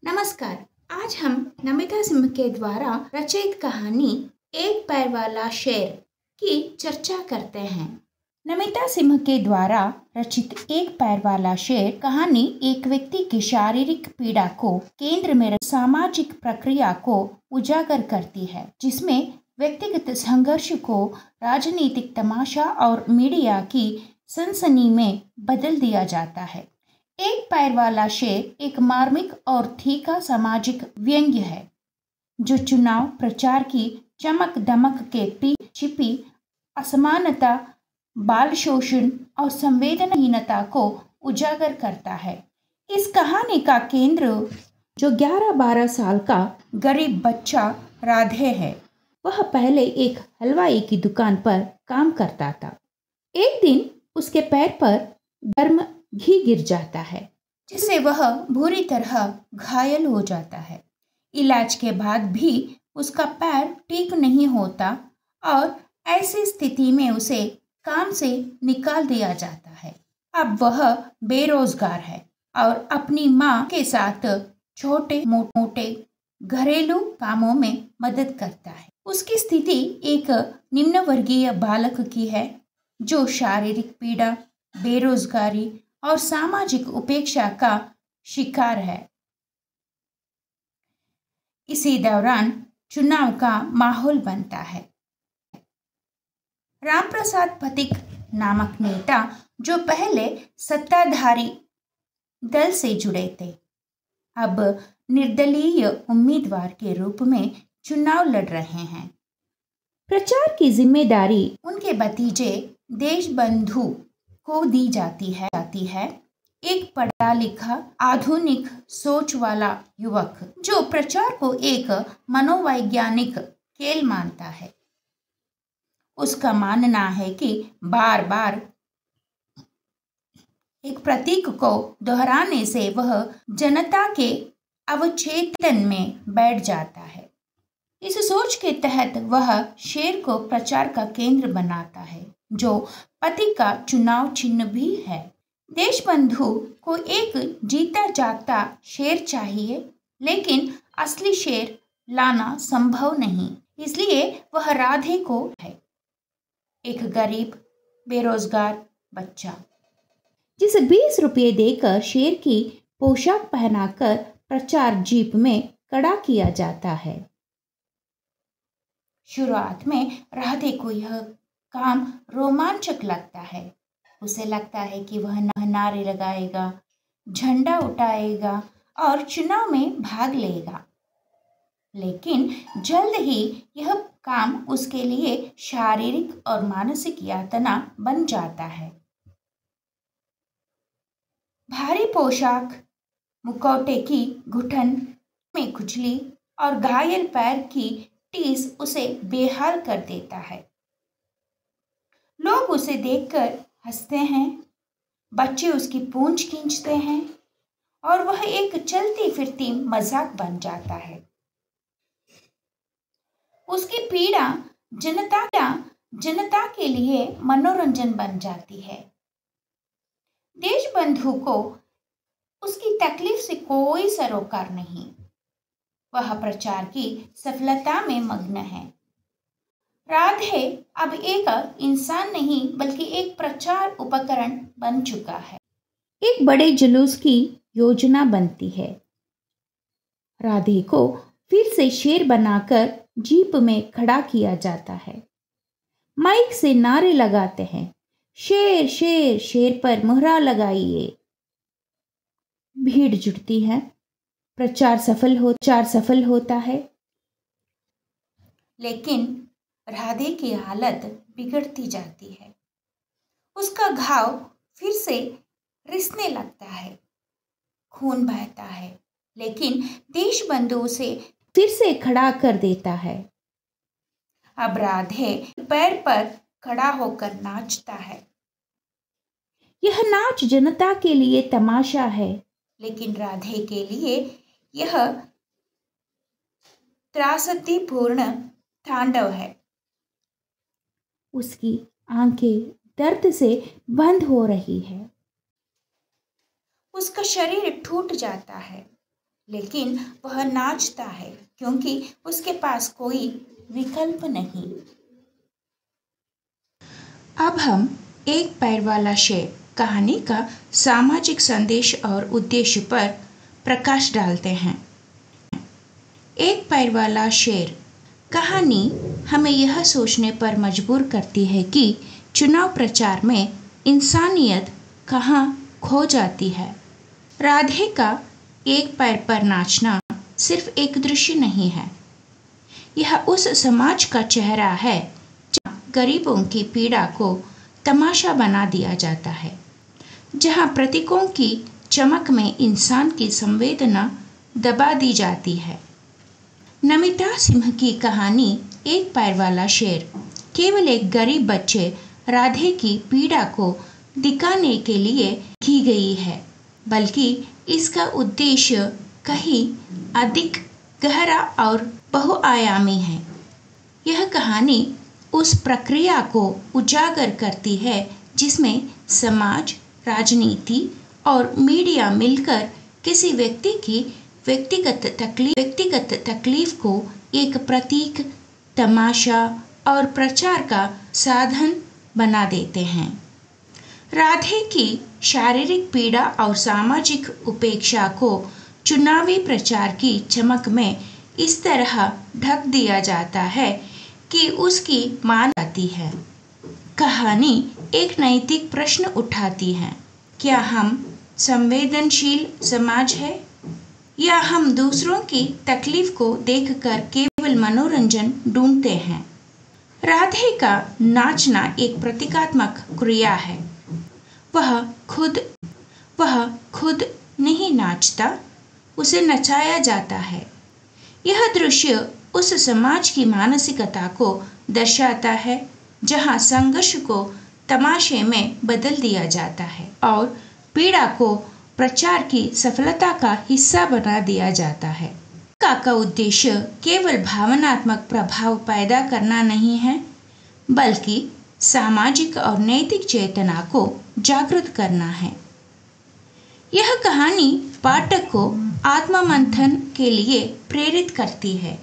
नमस्कार। आज हम नमिता सिंह के द्वारा रचित कहानी एक पैर वाला शेर की चर्चा करते हैं। नमिता सिंह के द्वारा रचित एक पैर वाला शेर कहानी एक व्यक्ति की शारीरिक पीड़ा को केंद्र में सामाजिक प्रक्रिया को उजागर करती है, जिसमें व्यक्तिगत संघर्ष को राजनीतिक तमाशा और मीडिया की सनसनी में बदल दिया जाता है। एक पैर वाला शेर एक मार्मिक और तीखा सामाजिक व्यंग्य है, जो चुनाव प्रचार की चमक दमक के पीछे छिपी असमानता, बाल शोषण और संवेदनहीनता को उजागर करता है। इस कहानी का केंद्र जो 11-12 साल का गरीब बच्चा राधे है। वह पहले एक हलवाई की दुकान पर काम करता था। एक दिन उसके पैर पर गर्म घी गिर जाता है, जिससे वह बुरी तरह घायल हो जाता है। इलाज के बाद भी उसका पैर ठीक नहीं होता और ऐसी स्थिति में उसे काम से निकाल दिया जाता है। अब वह बेरोजगार है और अपनी माँ के साथ छोटे मोटे घरेलू कामों में मदद करता है। उसकी स्थिति एक निम्न वर्गीय बालक की है, जो शारीरिक पीड़ा, बेरोजगारी और सामाजिक उपेक्षा का शिकार है। इसी दौरान चुनाव का माहौल बनता है। रामप्रसाद पथिक नामक नेता, जो पहले सत्ताधारी दल से जुड़े थे, अब निर्दलीय उम्मीदवार के रूप में चुनाव लड़ रहे हैं। प्रचार की जिम्मेदारी उनके भतीजे देशबंधु को दी जाती है, एक पढ़ा लिखा आधुनिक सोच वाला युवक, जो प्रचार को एक मनोवैज्ञानिक खेल मानता है। उसका मानना है कि बार बार एक प्रतीक को दोहराने से वह जनता के अवचेतन में बैठ जाता है। इस सोच के तहत वह शेर को प्रचार का केंद्र बनाता है, जो पति का चुनाव चिन्ह भी है। देशबंधु को एक जीता जागता शेर चाहिए, लेकिन असली शेर लाना संभव नहीं, इसलिए वह राधे को है, एक गरीब बेरोजगार बच्चा, जिसे 20 रुपये देकर शेर की पोशाक पहनाकर प्रचार जीप में खड़ा किया जाता है। शुरुआत में राधे को यह काम रोमांचक लगता है। उसे लगता है कि वह नारे लगाएगा, झंडा उठाएगा और चुनाव में भाग लेगा। लेकिन जल्द ही यह काम उसके लिए शारीरिक और मानसिक यातना बन जाता है। भारी पोशाक, मुखौटे की घुटन में खुजली और घायल पैर की टीस उसे बेहाल कर देता है। लोग उसे देखकर हंसते हैं, बच्चे उसकी पूंछ खींचते हैं और वह एक चलती फिरती मजाक बन जाता है। उसकी पीड़ा जनता के लिए मनोरंजन बन जाती है। देशबंधु को उसकी तकलीफ से कोई सरोकार नहीं। वह प्रचार की सफलता में मग्न है। राधे अब एक इंसान नहीं, बल्कि एक प्रचार उपकरण बन चुका है। एक बड़े जुलूस की योजना बनती है। राधे को फिर से शेर बनाकर जीप में खड़ा किया जाता है। माइक से नारे लगाते हैं, शेर शेर शेर पर मुहरा लगाइए। भीड़ जुटती है। प्रचार सफल होता है। लेकिन राधे की हालत बिगड़ती जाती है। उसका घाव फिर से रिसने लगता है, खून बहता है, लेकिन देशबंधु उसे फिर से खड़ा कर देता है। अब राधे पैर पर खड़ा होकर नाचता है। यह नाच जनता के लिए तमाशा है, लेकिन राधे के लिए यह त्रासदीपूर्ण तांडव है। उसकी आंखें दर्द से बंद हो रही है। उसका शरीर टूट जाता है, लेकिन वह नाचता है क्योंकि उसके पास कोई विकल्प नहीं। अब हम एक पैर वाला शेर कहानी का सामाजिक संदेश और उद्देश्य पर प्रकाश डालते हैं। एक पैर वाला शेर कहानी हमें यह सोचने पर मजबूर करती है कि चुनाव प्रचार में इंसानियत कहाँ खो जाती है। राधे का एक पैर पर नाचना सिर्फ एक दृश्य नहीं है, यह उस समाज का चेहरा है जहाँ गरीबों की पीड़ा को तमाशा बना दिया जाता है, जहाँ प्रतीकों की चमक में इंसान की संवेदना दबा दी जाती है। नमिता सिंह की कहानी एक पैर वाला शेर केवल एक गरीब बच्चे राधे की पीड़ा को दिखाने के लिए की गई है, बल्कि इसका उद्देश्य कहीं अधिक गहरा और बहुआयामी है। यह कहानी उस प्रक्रिया को उजागर करती है जिसमें समाज, राजनीति और मीडिया मिलकर किसी व्यक्ति की व्यक्तिगत तकलीफ को एक प्रतीक, तमाशा और प्रचार का साधन बना देते हैं। राधे की शारीरिक पीड़ा और सामाजिक उपेक्षा को चुनावी प्रचार की चमक में इस तरह ढक दिया जाता है कि उसकी मान जाती है। कहानी एक नैतिक प्रश्न उठाती है, क्या हम संवेदनशील समाज है या हम दूसरों की तकलीफ को देखकर केवल मनोरंजन ढूंढते हैं। राधे का नाचना एक प्रतीकात्मक क्रिया है। वह खुद नहीं नाचता, उसे नचाया जाता है। यह दृश्य उस समाज की मानसिकता को दर्शाता है जहां संघर्ष को तमाशे में बदल दिया जाता है और पीड़ा को प्रचार की सफलता का हिस्सा बना दिया जाता है। का उद्देश्य केवल भावनात्मक प्रभाव पैदा करना नहीं है, बल्कि सामाजिक और नैतिक चेतना को जागृत करना है। यह कहानी पाठक को आत्ममंथन के लिए प्रेरित करती है।